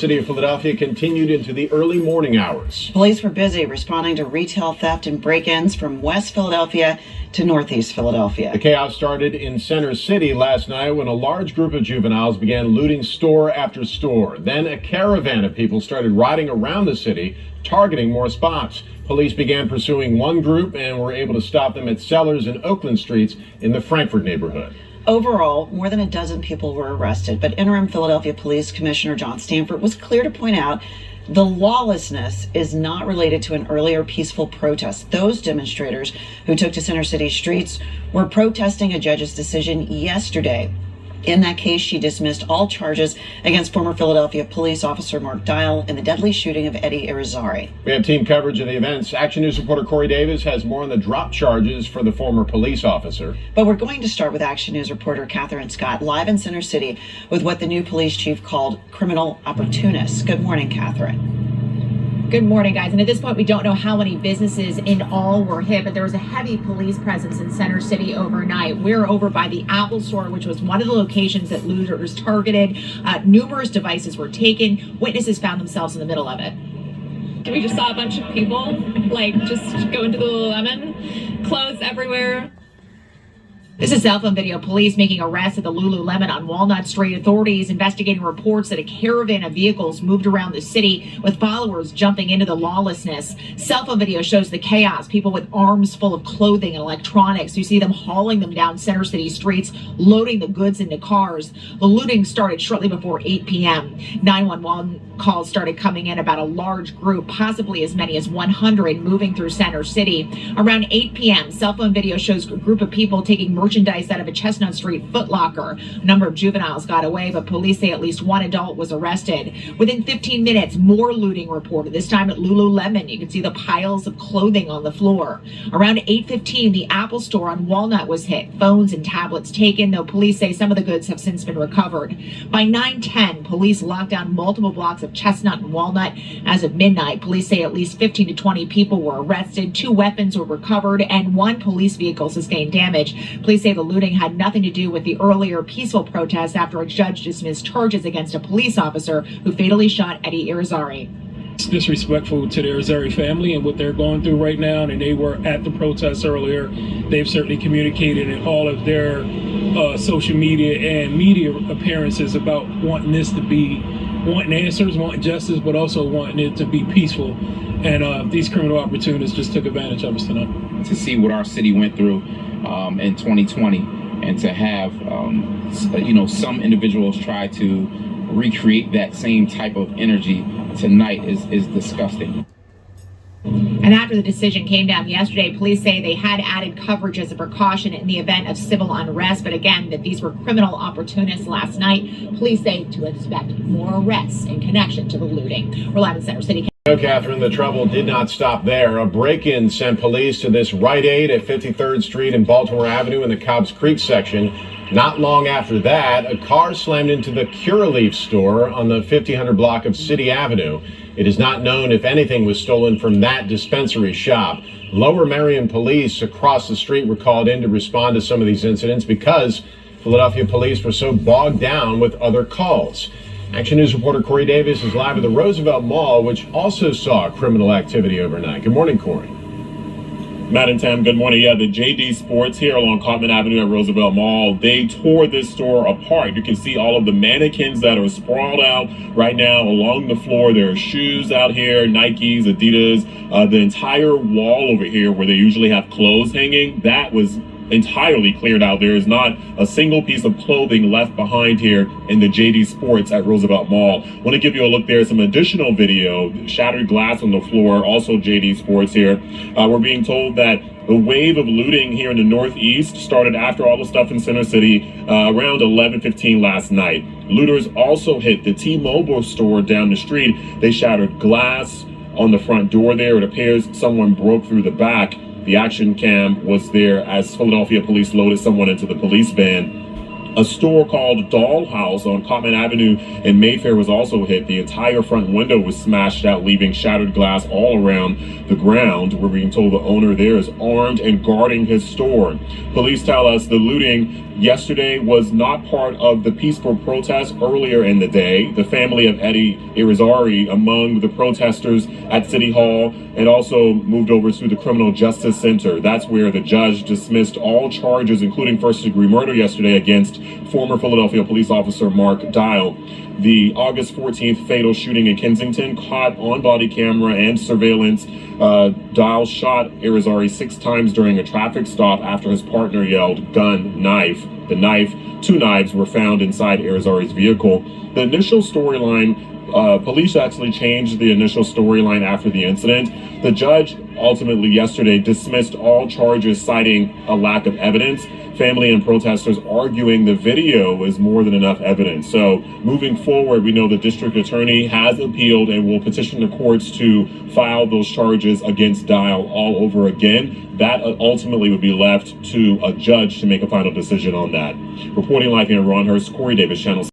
city of Philadelphia continued into the early morning hours. Police were busy responding to retail theft and break-ins from West Philadelphia to Northeast Philadelphia. The chaos started in Center City last night when a large group of juveniles began looting store after store. Then a caravan of people started riding around the city, targeting more spots. Police began pursuing one group and were able to stop them at Sellers and Oakland Streets in the Frankfurt neighborhood. Overall, more than a dozen people were arrested, but interim Philadelphia Police Commissioner John Stanford was clear to point out the lawlessness is not related to an earlier peaceful protest. Those demonstrators who took to Center City streets were protesting a judge's decision yesterday. In that case, she dismissed all charges against former Philadelphia police officer Mark Dial in the deadly shooting of Eddie Irizarry. We have team coverage of the events. Action News reporter Corey Davis has more on the drop charges for the former police officer. But we're going to start with Action News reporter Catherine Scott live in Center City with what the new police chief called criminal opportunists. Good morning, Catherine. Good morning, guys. And at this point, we don't know how many businesses in all were hit, but there was a heavy police presence in Center City overnight. We're over by the Apple Store, which was one of the locations that looters targeted. Numerous devices were taken. Witnesses found themselves in the middle of it. We just saw a bunch of people, just go into the Lululemon, clothes everywhere. This is cell phone video. Police making arrests at the Lululemon on Walnut Street. Authorities investigating reports that a caravan of vehicles moved around the city with followers jumping into the lawlessness. Cell phone video shows the chaos. People with arms full of clothing and electronics. You see them hauling them down Center City streets, loading the goods into cars. The looting started shortly before 8 p.m. 911 calls started coming in about a large group, possibly as many as 100, moving through Center City. Around 8 p.m., cell phone video shows a group of people taking merchandise out of a Chestnut Street Foot Locker. A number of juveniles got away, but police say at least one adult was arrested. Within 15 minutes, more looting reported, this time at Lululemon. You can see the piles of clothing on the floor. Around 8:15, the Apple Store on Walnut was hit. Phones and tablets taken, though police say some of the goods have since been recovered. By 9:10, police locked down multiple blocks of Chestnut and Walnut. As of midnight, police say at least 15 to 20 people were arrested. 2 weapons were recovered and 1 police vehicle sustained damage. Police say the looting had nothing to do with the earlier peaceful protest after a judge dismissed charges against a police officer who fatally shot Eddie Irizarry. It's disrespectful to the Irizarry family and what they're going through right now, and they were at the protest earlier. They've certainly communicated in all of their social media and media appearances about wanting answers, wanting justice, but also wanting it to be peaceful. And these criminal opportunists just took advantage of us tonight. To see what our city went through in 2020, and to have some individuals try to recreate that same type of energy tonight is disgusting. And after the decision came down yesterday, police say they had added coverage as a precaution in the event of civil unrest. But again, that these were criminal opportunists last night. Police say to expect more arrests in connection to the looting. We're live in Center City. No, Catherine, the trouble did not stop there. A break-in sent police to this Rite Aid at 53rd Street and Baltimore Avenue in the Cobbs Creek section. Not long after that, a car slammed into the Curaleaf store on the 5000 block of City Avenue. It is not known if anything was stolen from that dispensary shop. Lower Merion police across the street were called in to respond to some of these incidents because Philadelphia police were so bogged down with other calls. Action News reporter Corey Davis is live at the Roosevelt Mall, which also saw criminal activity overnight. Good morning, Corey. Matt and Tam, good morning. Yeah, the JD Sports here along Cottman Avenue at Roosevelt Mall, they tore this store apart. You can see all of the mannequins that are sprawled out right now along the floor. There are shoes out here, Nikes, Adidas, the entire wall over here where they usually have clothes hanging, that was entirely cleared out. There is not a single piece of clothing left behind here in the JD Sports at Roosevelt Mall. I want to give you a look there, some additional video, shattered glass on the floor, also JD Sports here. We're being told that the wave of looting here in the Northeast started after all the stuff in Center City around 11:15 last night. Looters also hit the T-Mobile store down the street. They shattered glass on the front door there. It appears someone broke through the back. The action cam was there as Philadelphia police loaded someone into the police van. A store called Dollhouse on Cottman Avenue in Mayfair was also hit. The entire front window was smashed out, leaving shattered glass all around the ground. We're being told the owner there is armed and guarding his store. Police tell us the looting yesterday was not part of the peaceful protest earlier in the day. The family of Eddie Irizarry among the protesters at City Hall and also moved over to the Criminal Justice Center. That's where the judge dismissed all charges, including first-degree murder yesterday against former Philadelphia police officer Mark Dial. The August 14th fatal shooting in Kensington caught on body camera and surveillance. Dial shot Irizarry 6 times during a traffic stop after his partner yelled, "Gun, knife." Two knives were found inside Irizarry's vehicle. The initial storyline, police actually changed the initial storyline after the incident. The judge ultimately yesterday dismissed all charges, citing a lack of evidence. Family and protesters arguing the video is more than enough evidence. So moving forward, we know the district attorney has appealed and will petition the courts to file those charges against Dial all over again. That ultimately would be left to a judge to make a final decision on that. Reporting live here in Ronhurst, Corey Davis, Channel 7.